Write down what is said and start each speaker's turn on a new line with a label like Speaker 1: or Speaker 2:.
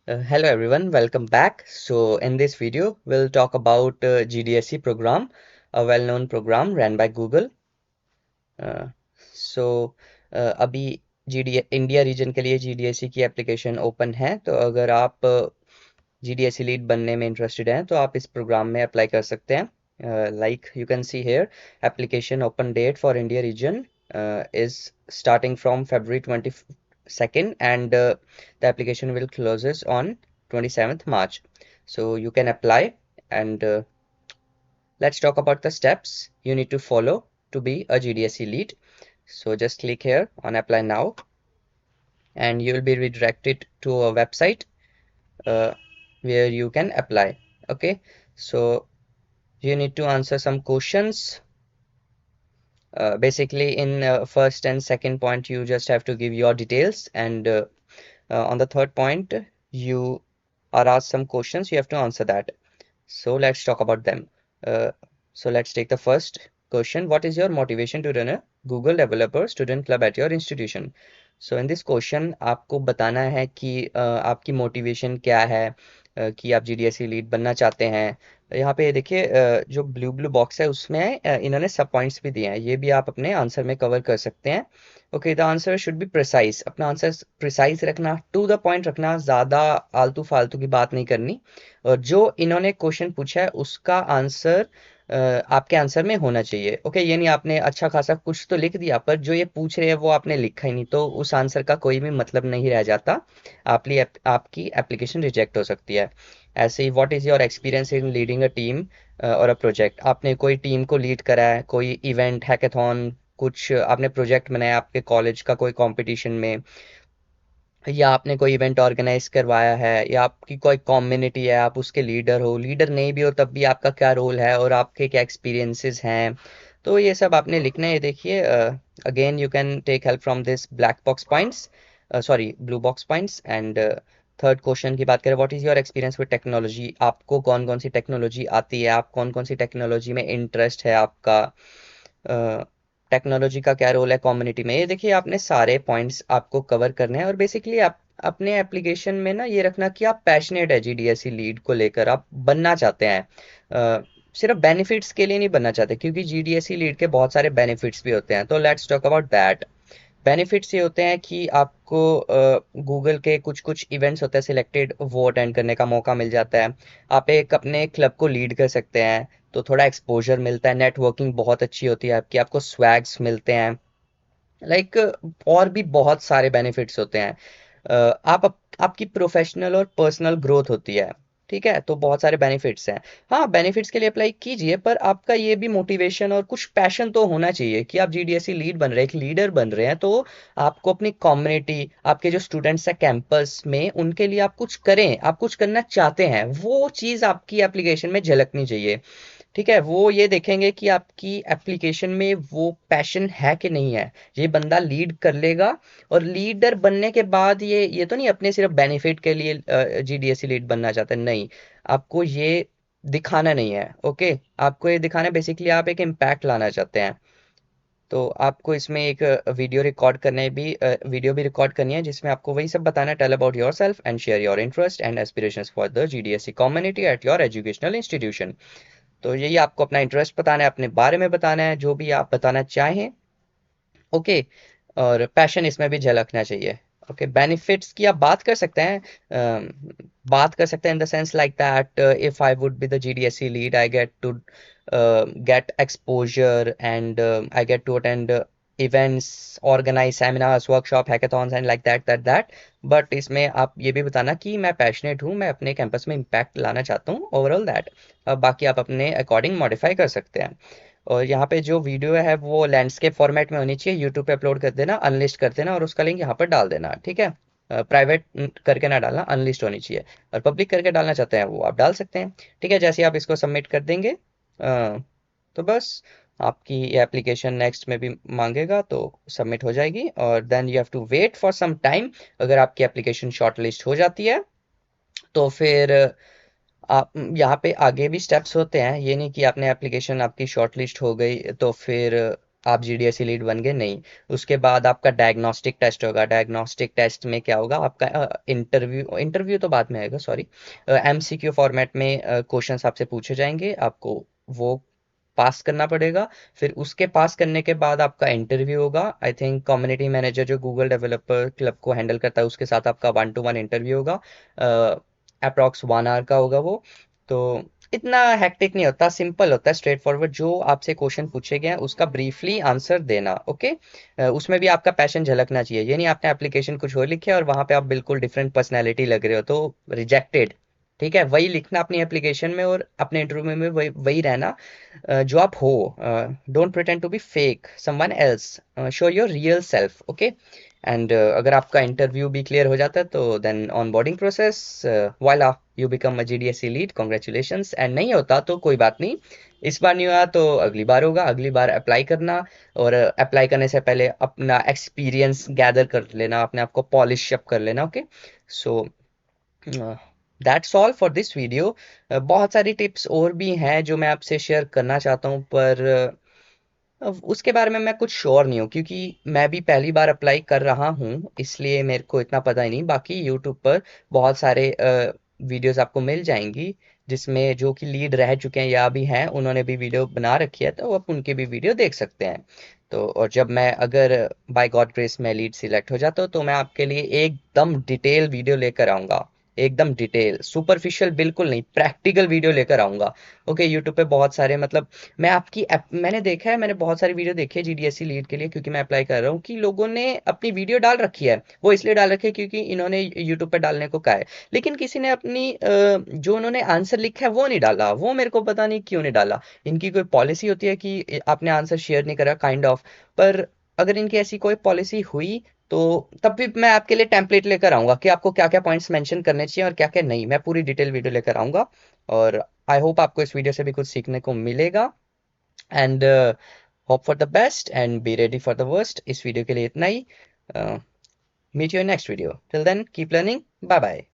Speaker 1: Hello everyone, welcome back. So in this video, we'll talk about GDSE program, a well-known program ran by Google. Uh, so अभी GD India region के लिए GDSE की application open है, तो अगर आप GDSE lead बनने में इंटरेस्टेड हैं तो आप इस प्रोग्राम में अप्लाई कर सकते हैं. Like you can see here, application open date for India region is starting from February 22nd, and the application will closes on 27th March. So you can apply, and let's talk about the steps you need to follow to be a GDSE lead. So just click here on apply now, and you will be redirected to a website uh, where you can apply. Okay, so you need to answer some questions. Basically, in first and second point, you just have to give your details, and on the third point, you are asked some questions. You have to answer that. So let's talk about them. Uh, so let's take the first question. What is your motivation to run a Google Developer Student Club at your institution? So in this question, आपको बताना है कि आपकी motivation क्या है, कि आप GDSE lead बनना चाहते हैं. यहाँ पे देखिए, जो ब्लू ब्लू बॉक्स है उसमें इन्होंने सब पॉइंट्स भी दिए हैं, ये भी आप अपने आंसर में कवर कर सकते हैं. Okay, the answer should be precise. अपना आंसर प्रिसाइज रखना, टू द पॉइंट रखना, ज़्यादा आलतू फालतू की बात नहीं करनी. और जो इन्होंने क्वेश्चन पूछा है उसका आंसर आपके आंसर में होना चाहिए. ओके, ये नहीं आपने अच्छा खासा कुछ तो लिख दिया पर जो ये पूछ रहे हैं वो आपने लिखा ही नहीं, तो उस आंसर का कोई भी मतलब नहीं रह जाता. आपकी एप्लीकेशन रिजेक्ट हो सकती है. ऐसे ही, what is your experience in leading a team और अ प्रोजेक्ट. आपने कोई टीम को लीड करा है, कोई इवेंट, हैकाथॉन, कुछ आपने प्रोजेक्ट बनाया आपके कॉलेज का कोई कंपटीशन में, या आपने कोई इवेंट ऑर्गेनाइज करवाया है, या आपकी कोई कम्युनिटी है, आप उसके लीडर हो, लीडर नहीं भी हो तब भी आपका क्या रोल है और आपके क्या एक्सपीरियंसेस हैं. तो ये सब आपने लिखना है. ये देखिए, again you can take help from this black box points, sorry blue box points. And third question की बात करें, what is your experience with technology. आपको कौन कौन सी टेक्नोलॉजी आती है, आप कौन कौन सी टेक्नोलॉजी में इंटरेस्ट है आपका, टेक्नोलॉजी का क्या रोल है कम्युनिटी में. ये देखिए, आपने सारे पॉइंट्स आपको कवर करने हैं. और बेसिकली आप अपने एप्लीकेशन में ना ये रखना कि आप पैशनेट है GDSE लीड को लेकर, आप बनना चाहते हैं. सिर्फ बेनिफिट्स के लिए नहीं बनना चाहते, क्योंकि GDSE लीड के बहुत सारे बेनिफिट्स भी होते हैं. तो let's talk about that. Benefits ये होते हैं कि आपको गूगल के कुछ कुछ इवेंट्स होते हैं, सिलेक्टेड, वो अटेंड करने का मौका मिल जाता है. आप एक अपने क्लब को लीड कर सकते हैं, तो थोड़ा एक्सपोजर मिलता है. नेटवर्किंग बहुत अच्छी होती है आपकी, आपको स्वैग्स मिलते हैं. लाइक और भी बहुत सारे बेनिफिट्स होते हैं. आपकी प्रोफेशनल और पर्सनल ग्रोथ होती है. ठीक है, तो बहुत सारे बेनिफिट्स हैं. हाँ, बेनिफिट्स के लिए अप्लाई कीजिए, पर आपका ये भी मोटिवेशन और कुछ पैशन तो होना चाहिए कि आप GDSE लीड बन रहे हैं, एक लीडर बन रहे हैं, तो आपको अपनी कम्युनिटी, आपके जो स्टूडेंट्स हैं कैंपस में, उनके लिए आप कुछ करें, आप कुछ करना चाहते हैं, वो चीज़ आपकी एप्लीकेशन में झलकनी चाहिए. ठीक है, वो ये देखेंगे कि आपकी एप्लीकेशन में वो पैशन है कि नहीं है, ये बंदा लीड कर लेगा. और लीडर बनने के बाद ये तो नहीं अपने सिर्फ बेनिफिट के लिए GDSE लीड बनना चाहते हैं, नहीं. आपको ये दिखाना नहीं है. ओके, आपको ये दिखाना है बेसिकली आप एक इम्पैक्ट लाना चाहते हैं. तो आपको इसमें एक वीडियो भी रिकॉर्ड करनी है, जिसमें आपको वही सब बताना है. Tell about yourself and share your interest and aspirations for the GDSE community at your educational institution. तो यही आपको अपना इंटरेस्ट बताना है, अपने बारे में बताना है, जो भी आप बताना चाहें. ओके, और पैशन इसमें भी झलकना चाहिए. ओके, बेनिफिट्स की आप बात कर सकते हैं. बात कर सकते हैं in the sense like that, if I would be the GDSE lead, I get to get exposure, and I get to attend events, organize seminars, workshop, hackathons and like that. But इसमें आप ये भी बताना कि मैं passionate हूँ, मैं अपने कैंपस में इम्पैक्ट लाना चाहता हूँ, ओवरऑल दैट. बाकी आप अपने अकॉर्डिंग मॉडिफाई कर सकते हैं. और यहाँ पे जो वीडियो है वो लैंडस्केप फॉर्मेट में होनी चाहिए. यूट्यूब पे अपलोड कर देना, अनलिस्ट कर देना, और उसका लिंक यहाँ पर डाल देना. ठीक है, प्राइवेट करके ना डालना, अनलिस्ट होनी चाहिए. और पब्लिक करके डालना चाहते हैं वो आप डाल सकते हैं. ठीक है, जैसे ही आप इसको सबमिट कर देंगे, तो बस आपकी ये एप्लीकेशन नेक्स्ट में भी मांगेगा तो सबमिट हो जाएगी. और then you have to wait for some time. अगर आपकी एप्लीकेशन शॉर्टलिस्ट हो जाती है तो फिर आप यहाँ पे आगे भी स्टेप्स होते हैं. ये नहीं कि आपने एप्लीकेशन आपकी शॉर्टलिस्ट हो गई तो फिर आप जीडीएसई लीड बन गए नहीं। उसके बाद आपका डायग्नोस्टिक टेस्ट होगा। डायग्नोस्टिक टेस्ट में क्या होगा, आपका इंटरव्यू इंटरव्यू तो बाद में आएगा, सॉरी। एमसीक्यू फॉर्मेट में क्वेश्चंस आपसे पूछे जाएंगे, आपको वो पास करना पड़ेगा। फिर उसके पास करने के बाद आपका इंटरव्यू होगा। आई थिंक कम्युनिटी मैनेजर जो गूगल डेवलपर क्लब को हैंडल करता है, उसके साथ आपका 1-to-1 इंटरव्यू होगा। अप्रॉक्स 1 आवर का होगा वो। तो इतना हेक्टिक नहीं होता, सिंपल होता है, स्ट्रेट फॉरवर्ड। जो आपसे क्वेश्चन पूछे गए हैं उसका ब्रीफली आंसर देना, ओके। उसमें भी आपका पैशन झलकना चाहिए। ये नहीं आपने एप्लीकेशन कुछ और लिखे और वहां पे आप बिल्कुल डिफरेंट पर्सनैलिटी लग रहे हो तो रिजेक्टेड। ठीक है, वही लिखना अपनी एप्लीकेशन में और अपने इंटरव्यू में वही वही रहना जो आप हो। Don't pretend to be fake someone else, show your real self, okay. And अगर आपका इंटरव्यू भी क्लियर हो जाता है तो देन ऑन बोर्डिंग प्रोसेस, वाला you become a GDSE lead, congratulations. And नहीं होता तो कोई बात नहीं, इस बार नहीं हुआ तो अगली बार होगा। अगली बार अप्लाई करना, और अप्लाई करने से पहले अपना एक्सपीरियंस गैदर कर लेना, अपने आप को पॉलिश अप कर लेना, okay. So that's all for this video. बहुत सारी टिप्स और भी हैं जो मैं आपसे शेयर करना चाहता हूँ, पर अब उसके बारे में मैं कुछ श्योर नहीं हूँ, क्योंकि मैं भी पहली बार अप्लाई कर रहा हूँ, इसलिए मेरे को इतना पता ही नहीं। बाकी यूट्यूब पर बहुत सारे वीडियोस आपको मिल जाएंगी, जिसमें जो कि लीड रह चुके हैं या अभी हैं, उन्होंने भी वीडियो बना रखी है, तो आप उनकी भी वीडियो देख सकते हैं। तो और जब मैं, अगर बाय गॉड ग्रेस में लीड सिलेक्ट हो जाता हूँ, तो मैं आपके लिए एकदम डिटेल वीडियो लेकर आऊँगा। एकदम डिटेल, सुपरफिशियल बिल्कुल नहीं, प्रैक्टिकल वीडियो लेकर आऊँगा। ओके, यूट्यूब पे बहुत सारे, मतलब मैं आपकी मैंने देखा है, मैंने बहुत सारी वीडियो देखी है जीडीएससी लीड के लिए, क्योंकि मैं अप्लाई कर रहा हूँ, कि लोगों ने अपनी वीडियो डाल रखी है। वो इसलिए डाल रखी है क्योंकि इन्होंने यूट्यूब पे डालने को कहा है। लेकिन किसी ने अपनी जो उन्होंने आंसर लिखा है वो नहीं डाला। वो मेरे को पता नहीं क्यों नहीं डाला। इनकी कोई पॉलिसी होती है कि आपने आंसर शेयर नहीं करा, काइंड ऑफ। पर अगर इनकी ऐसी कोई पॉलिसी हुई तो तब भी मैं आपके लिए टेम्पलेट लेकर आऊंगा कि आपको क्या क्या पॉइंट्स मेंशन करने चाहिए और क्या क्या नहीं। मैं पूरी डिटेल वीडियो लेकर आऊंगा। और आई होप आपको इस वीडियो से भी कुछ सीखने को मिलेगा। And hope for the best and be ready for the worst. इस वीडियो के लिए इतना ही। Meet you in next video, till then keep learning, bye bye.